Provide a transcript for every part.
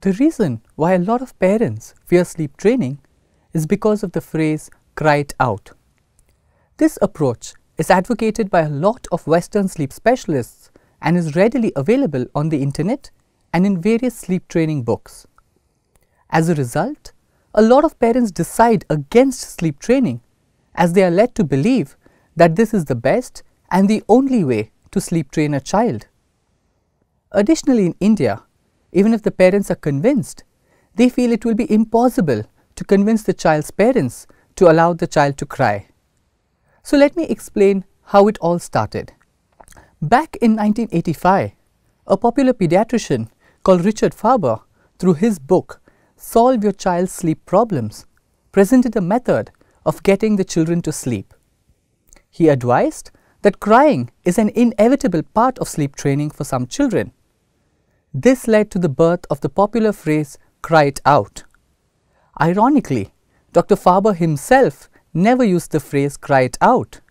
The reason why a lot of parents fear sleep training is because of the phrase "cry it out." This approach is advocated by a lot of Western sleep specialists and is readily available on the internet and in various sleep training books. As a result, a lot of parents decide against sleep training as they are led to believe that this is the best and the only way to sleep train a child. Additionally, in India, even if the parents are convinced, they feel it will be impossible to convince the child's parents to allow the child to cry. So let me explain how it all started. Back in 1985, a popular pediatrician called Richard Farber, through his book Solve Your Child's Sleep Problems, presented a method of getting the children to sleep. He advised that crying is an inevitable part of sleep training for some children. This led to the birth of the popular phrase "cry it out." Ironically, Dr. Farber himself never used the phrase "cry it out."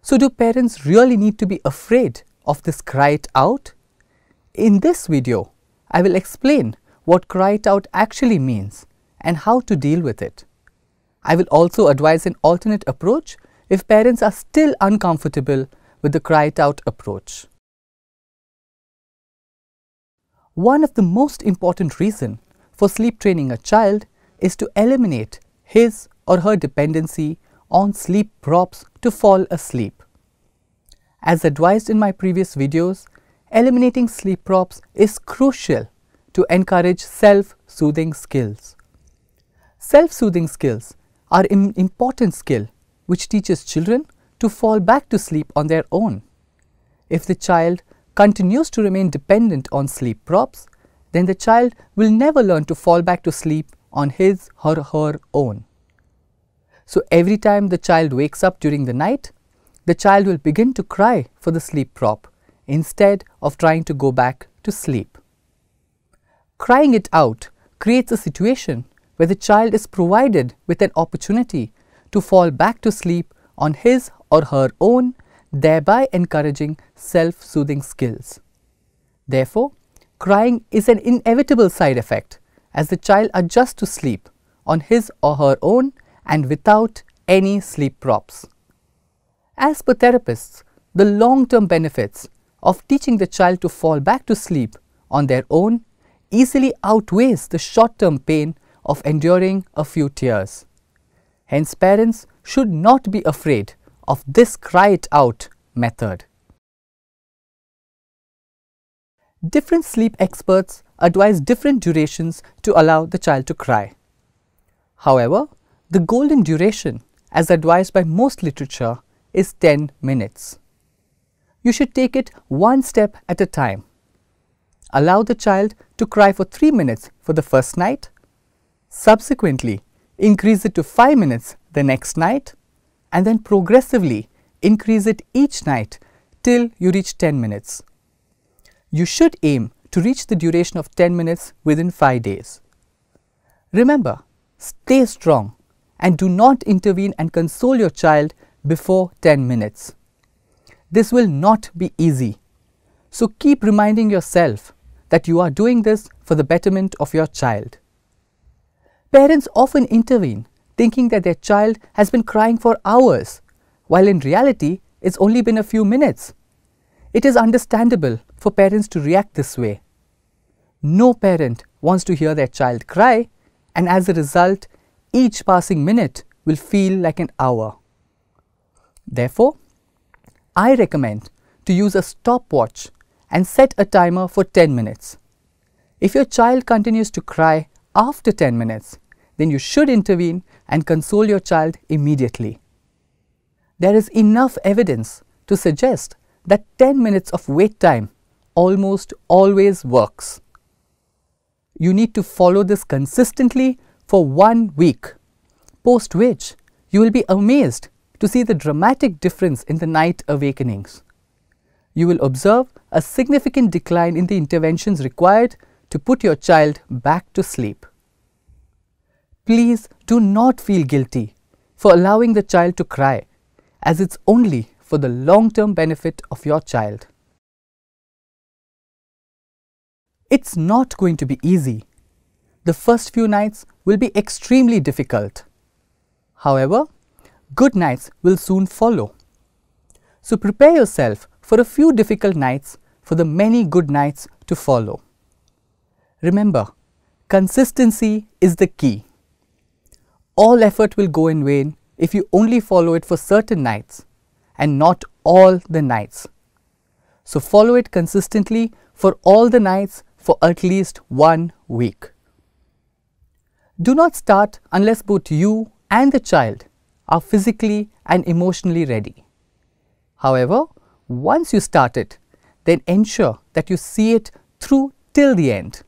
So do parents really need to be afraid of this "cry it out"? In this video, I will explain what "cry it out" actually means and how to deal with it. I will also advise an alternate approach if parents are still uncomfortable with the "cry it out" approach. One of the most important reasons for sleep training a child is to eliminate his or her dependency on sleep props to fall asleep. As advised in my previous videos, eliminating sleep props is crucial to encourage self-soothing skills. Self-soothing skills are an important skill which teaches children to fall back to sleep on their own. If the child continues to remain dependent on sleep props, then the child will never learn to fall back to sleep on his or her own. So every time the child wakes up during the night, the child will begin to cry for the sleep prop instead of trying to go back to sleep. Crying it out creates a situation where the child is provided with an opportunity to fall back to sleep on his or her own, thereby encouraging self-soothing skills. Therefore, crying is an inevitable side effect as the child adjusts to sleep on his or her own and without any sleep props. As per therapists, the long-term benefits of teaching the child to fall back to sleep on their own easily outweighs the short-term pain of enduring a few tears. Hence, parents should not be afraid of this "cry it out" method. Different sleep experts advise different durations to allow the child to cry. However, the golden duration, as advised by most literature, is 10 minutes. You should take it one step at a time. Allow the child to cry for 3 minutes for the first night. Subsequently, increase it to 5 minutes the next night, and then progressively increase it each night till you reach 10 minutes. You should aim to reach the duration of 10 minutes within 5 days. Remember, stay strong and do not intervene and console your child before 10 minutes. This will not be easy, so keep reminding yourself that you are doing this for the betterment of your child. Parents often intervene thinking that their child has been crying for hours, while in reality it's only been a few minutes. It is understandable for parents to react this way. No parent wants to hear their child cry, and as a result, each passing minute will feel like an hour. Therefore, I recommend to use a stopwatch and set a timer for 10 minutes. If your child continues to cry after 10 minutes, then you should intervene and console your child immediately. There is enough evidence to suggest that 10 minutes of wait time almost always works. You need to follow this consistently for 1 week, post which you will be amazed to see the dramatic difference in the night awakenings. You will observe a significant decline in the interventions required to put your child back to sleep. Please do not feel guilty for allowing the child to cry, as it's only for the long-term benefit of your child. It's not going to be easy, the first few nights will be extremely difficult. However, good nights will soon follow. So prepare yourself for a few difficult nights for the many good nights to follow. Remember, consistency is the key. All effort will go in vain if you only follow it for certain nights and not all the nights. So follow it consistently for all the nights for at least 1 week. Do not start unless both you and the child are physically and emotionally ready. However, once you start it, then ensure that you see it through till the end.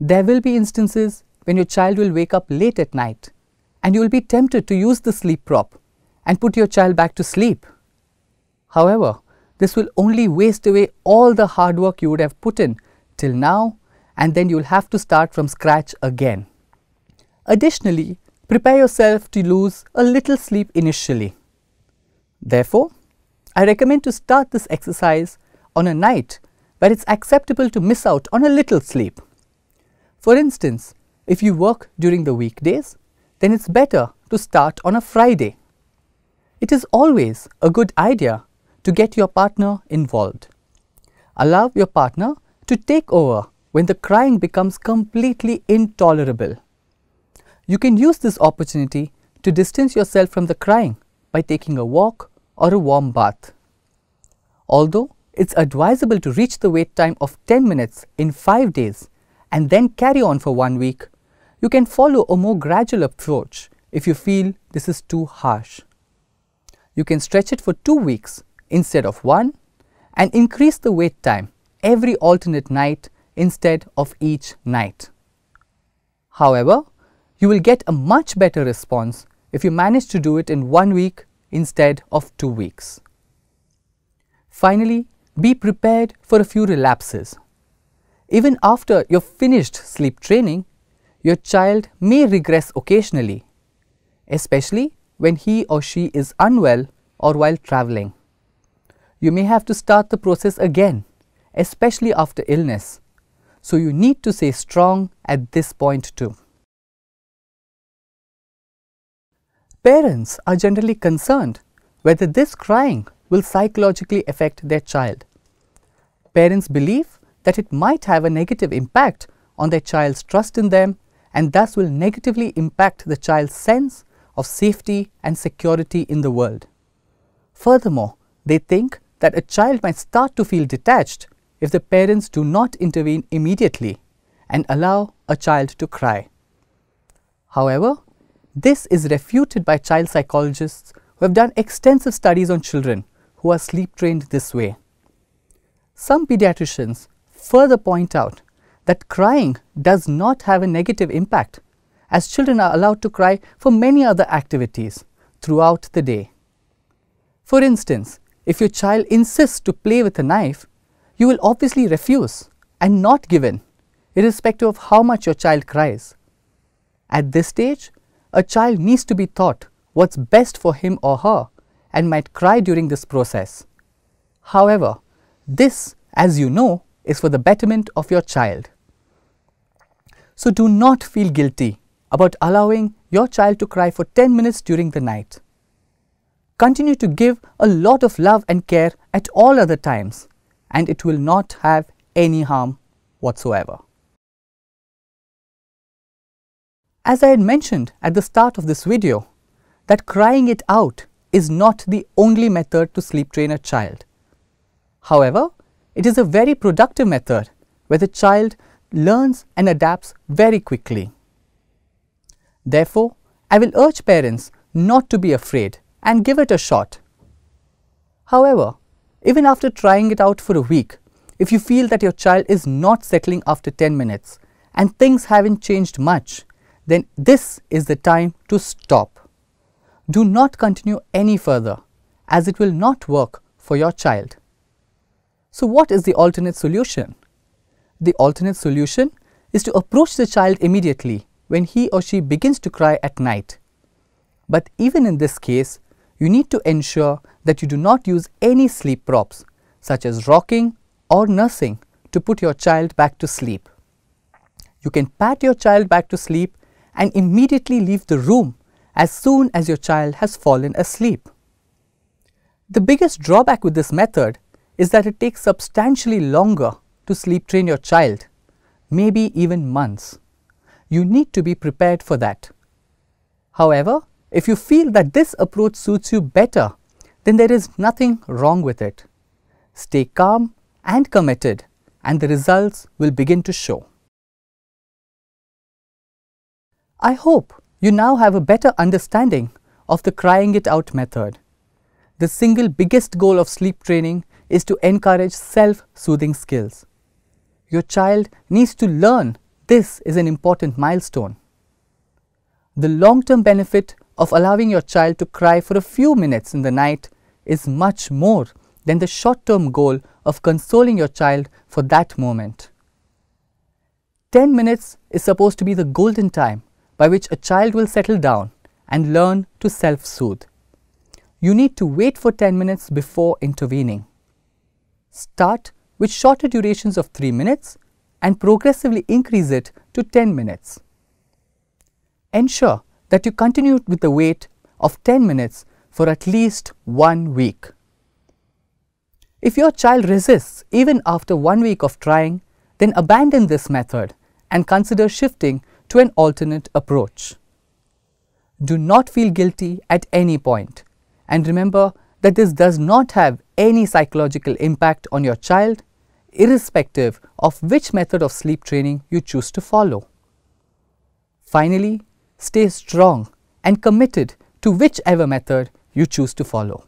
There will be instances when your child will wake up late at night and you will be tempted to use the sleep prop and put your child back to sleep. However, this will only waste away all the hard work you would have put in till now, and then you will have to start from scratch again. Additionally, prepare yourself to lose a little sleep initially. Therefore, I recommend to start this exercise on a night where it's acceptable to miss out on a little sleep. For instance, if you work during the weekdays, then it's better to start on a Friday. It is always a good idea to get your partner involved. Allow your partner to take over when the crying becomes completely intolerable. You can use this opportunity to distance yourself from the crying by taking a walk or a warm bath. Although it's advisable to reach the wait time of 10 minutes in 5 days and then carry on for 1 week, you can follow a more gradual approach if you feel this is too harsh. You can stretch it for 2 weeks instead of 1 and increase the wait time every alternate night instead of each night. However, you will get a much better response if you manage to do it in 1 week instead of 2 weeks. Finally, be prepared for a few relapses. Even after you've finished sleep training, your child may regress occasionally, especially when he or she is unwell or while traveling. You may have to start the process again, especially after illness, so you need to stay strong at this point too. Parents are generally concerned whether this crying will psychologically affect their child. Parents believe that it might have a negative impact on their child's trust in them and thus will negatively impact the child's sense of safety and security in the world. Furthermore, they think that a child might start to feel detached if the parents do not intervene immediately and allow a child to cry. However, this is refuted by child psychologists who have done extensive studies on children who are sleep trained this way. Some pediatricians further point out that crying does not have a negative impact, as children are allowed to cry for many other activities throughout the day. For instance, if your child insists to play with a knife, you will obviously refuse and not give in, irrespective of how much your child cries. At this stage, a child needs to be taught what's best for him or her and might cry during this process. However, this, as you know, is for the betterment of your child. So do not feel guilty about allowing your child to cry for 10 minutes during the night. Continue to give a lot of love and care at all other times, and it will not have any harm whatsoever. As I had mentioned at the start of this video, that crying it out is not the only method to sleep train a child. However, it is a very productive method where the child learns and adapts very quickly. Therefore, I will urge parents not to be afraid and give it a shot. However, even after trying it out for a week, if you feel that your child is not settling after 10 minutes and things haven't changed much, then this is the time to stop. Do not continue any further, as it will not work for your child. So what is the alternate solution? The alternate solution is to approach the child immediately when he or she begins to cry at night. But even in this case, you need to ensure that you do not use any sleep props, such as rocking or nursing, to put your child back to sleep. You can pat your child back to sleep and immediately leave the room as soon as your child has fallen asleep. The biggest drawback with this method is that it takes substantially longer to sleep train your child, maybe even months. You need to be prepared for that. However, if you feel that this approach suits you better, then there is nothing wrong with it. Stay calm and committed, and the results will begin to show. I hope you now have a better understanding of the crying it out method. The single biggest goal of sleep training is to encourage self-soothing skills. Your child needs to learn this is an important milestone. The long-term benefit of allowing your child to cry for a few minutes in the night is much more than the short-term goal of consoling your child for that moment. 10 minutes is supposed to be the golden time by which a child will settle down and learn to self-soothe. You need to wait for 10 minutes before intervening. Start with shorter durations of 3 minutes and progressively increase it to 10 minutes. Ensure that you continue with the wait of 10 minutes for at least 1 week. If your child resists even after 1 week of trying, then abandon this method and consider shifting to an alternate approach. Do not feel guilty at any point, and remember that this does not have any psychological impact on your child, irrespective of which method of sleep training you choose to follow. Finally, stay strong and committed to whichever method you choose to follow.